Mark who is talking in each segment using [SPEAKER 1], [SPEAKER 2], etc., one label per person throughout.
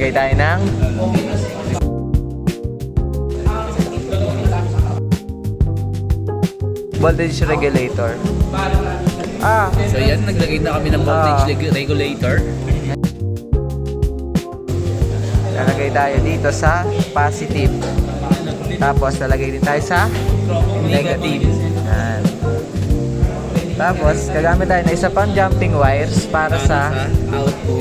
[SPEAKER 1] lalagay tayo ng voltage regulator.
[SPEAKER 2] So yan, naglagay na kami ng voltage regulator.
[SPEAKER 1] Lalagay tayo dito sa positive. Tapos lalagay din tayo sa negative. Yan. Tapos gagamit tayo ng isa pang jumping wires para sa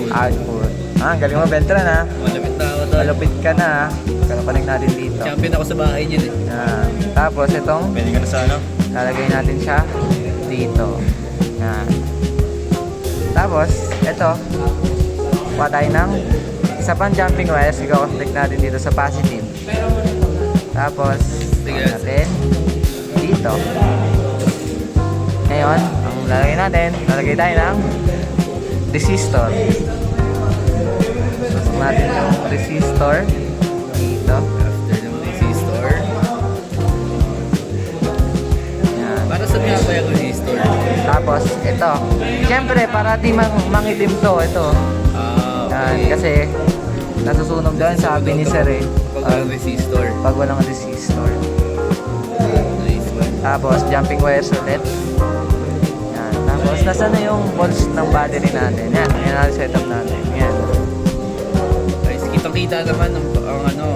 [SPEAKER 1] output. Ang galing mo, Beltran, ha?
[SPEAKER 2] Malapit na ako doon.
[SPEAKER 1] Malupit ka na, ha? Connect natin dito.
[SPEAKER 2] Champion ako sa bahay niyan eh.
[SPEAKER 1] Yan. Tapos itong
[SPEAKER 3] Pwede ka na sa ano?
[SPEAKER 1] lalagay natin siya dito. Yan. Tapos ito, kuha tayo ng isa pang jumping wires, i-connect natin dito sa positive. Tapos kuha natin dito. Ngayon, ang lalagay natin, lalagay tayo ng resistor. Susok natin yung resistor dito.
[SPEAKER 2] After ng resistor.
[SPEAKER 1] Yan.
[SPEAKER 2] Para sa mga ba yung resistor?
[SPEAKER 1] Tapos ito, siyempre para di mangitim to, ito. Yan, kasi nasusunog doon, sabi ni Sir,
[SPEAKER 2] Pag walang resistor.
[SPEAKER 1] pag walang resistor.
[SPEAKER 2] Nice one.
[SPEAKER 1] Tapos jumping wires ulit. Yan. Tapos nasa na yung volts ng battery natin. Yan, yan ang setup natin. Yan.
[SPEAKER 2] Guys, kitang-kita naman ang ano,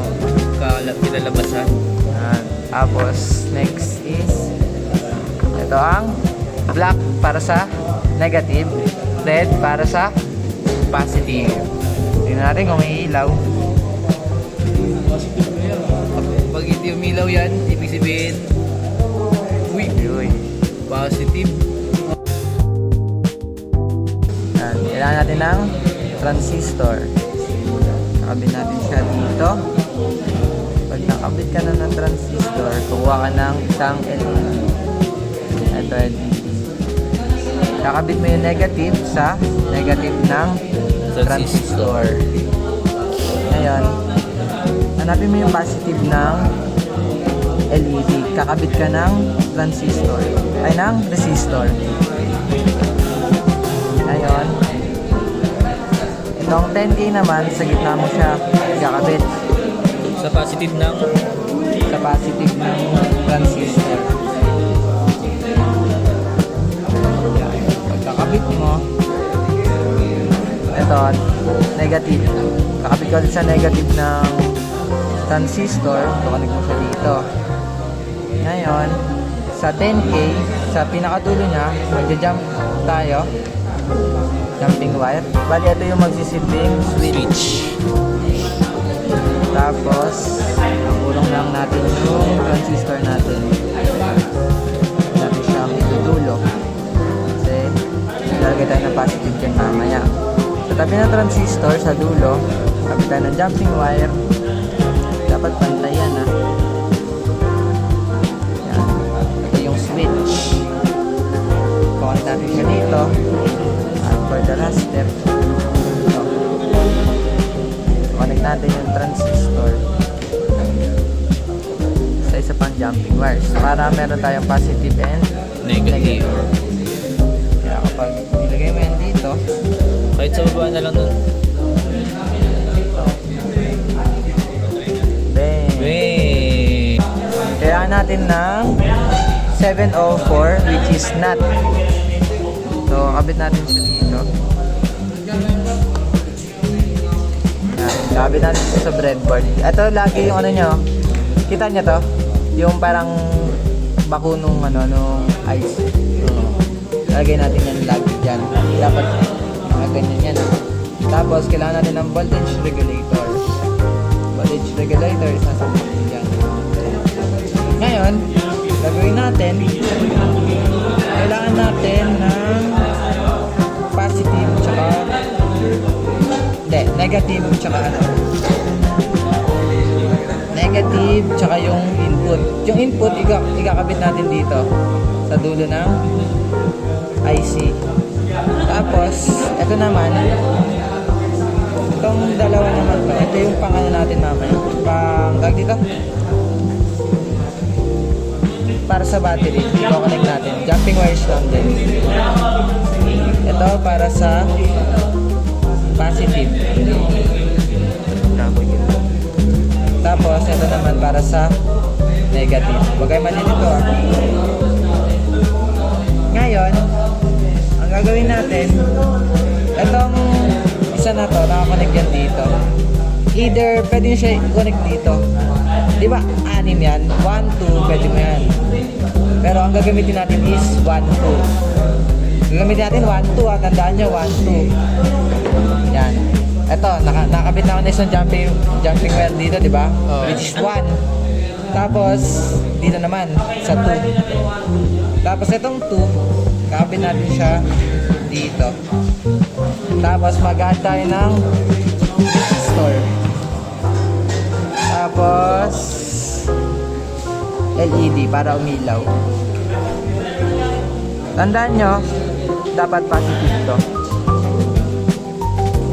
[SPEAKER 2] kinalabasan.
[SPEAKER 1] Yan. Tapos next is ito ang black para sa negative, red para sa positive. Tingnan natin kung may ilaw.
[SPEAKER 2] Pag hindi umilaw yan, ibig sabihin,
[SPEAKER 1] Uy.
[SPEAKER 2] positive.
[SPEAKER 1] Yan. Kailangan natin ng transistor. Nakabit natin siya dito. Pag nakabit ka na ng transistor, kukuha ka ng isang LED. Ito LED. Kakabit mo yung negative sa negative ng transistor. Ngayon, hanapin mo yung positive ng LED. Kakabit ka ng transistor. Ay, ng resistor. Ngayon, itong 10K naman, sa gitna mo siya kakabit.
[SPEAKER 2] Sa positive ng
[SPEAKER 1] Sa positive ng transistor. Pagkakabit mo, ito, negative. Kakabit ka ulit sa negative ng transistor, kukonek mo siya dito. Ngayon, sa 10K, sa pinakadulo niya, magja-jump tayo. Jumping wire. Bali, ito yung magsisilbing switch. Tapos, kulong lang natin yung transistor natin. Natin siyang idudulo. Kasi, lalagay tayo ng positive dyan mamaya. Sa tabi ng transistor, sa dulo, tabi tayo ng jumping wire. Dapat pantayan, ha. Yan. Ito yung switch. Connect natin siya dito. And for the last step, ito. Connect natin yung transistor sa isa pang jumping wires para meron tayong positive and
[SPEAKER 2] negative.
[SPEAKER 1] Kaya kapag ilagay mo yan dito,
[SPEAKER 2] Kahit sa baba na lang nun.
[SPEAKER 1] bang! Kailangan natin ng 704 which is not. So, kabit natin siya dito. Kabit natin siya sa breadboard. Ito lagi yung ano nyo. Kita nyo to? Yung parang bako nung ano, nung ice. Lagay natin yan lagi dyan. Dapat ganyan yan. Tapos, kailangan natin ng voltage regulator. Voltage regulator is nasa dyan. Ngayon, gagawin natin, kailangan natin ng positive tsaka negative tsaka ano, negative tsaka yung input. Yung input ikakabit natin dito sa dulo ng IC. Tapos ito naman, itong dalawa naman to, ito yung pang ano natin mamaya, pang tag dito para sa battery. I-connect natin, jumping wires lang din. Ito para sa positive. naman para sa negative. Huwag kayo malilito ah. Ngayon, ang gagawin natin, itong isa na to, nakakonect yan dito. Either pwede nyo siya i-connect dito. Di ba, 6 yan? 1, 2, pwede mo yan. Pero ang gagamitin natin is 1, 2. Gagamitin natin 1, 2 ah. Tandaan nyo, 1, 2. Yan. Ito, nakabit na ako na isang jumping wire dito, di ba? Which is 1. Tapos, dito naman, sa 2. Tapos itong 2, kakabit natin siya dito. Tapos mag-add tayo ng resistor. Tapos LED para umilaw. Tandaan nyo, dapat positive to.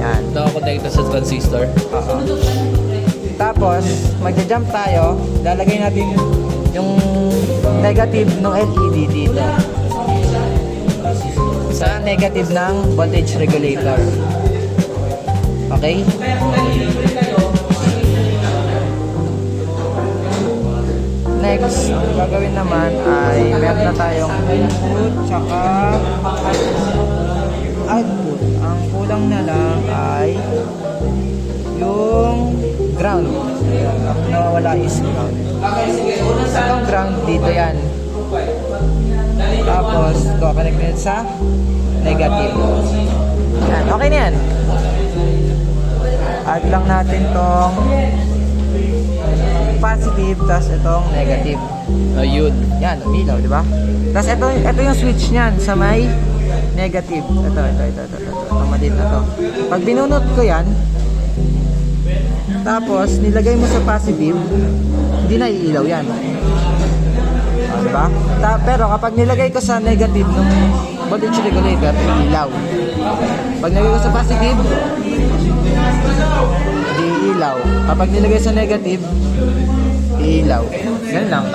[SPEAKER 1] Yan.
[SPEAKER 2] Nakakonekta sa transistor.
[SPEAKER 1] Oo. Tapos, magja-jump tayo. Lalagay natin yung negative ng LED dito. Sa negative ng voltage regulator. Okay? Next, ang gagawin naman ay meron na tayong input tsaka output. Ang kulang na lang ay yung ground. Ang nawawala is ground. Itong ground dito yan. Tapos, ito connected sa negative. Yan, okay na yan. Add lang natin tong positive, tapos itong negative.
[SPEAKER 2] Ayun.
[SPEAKER 1] Yan, umilaw, di ba? Tapos ito yung switch niyan sa may negative. Ito. Ito, maliit na to. Pag binunot ko yan, tapos nilagay mo sa positive, hindi na iilaw yan. Di ba? Pero kapag nilagay ko sa negative ng voltage regulator, iilaw. Pag nilagay ko sa positive, hindi iilaw. Kapag nilagay sa negative, iilaw. Ganun lang.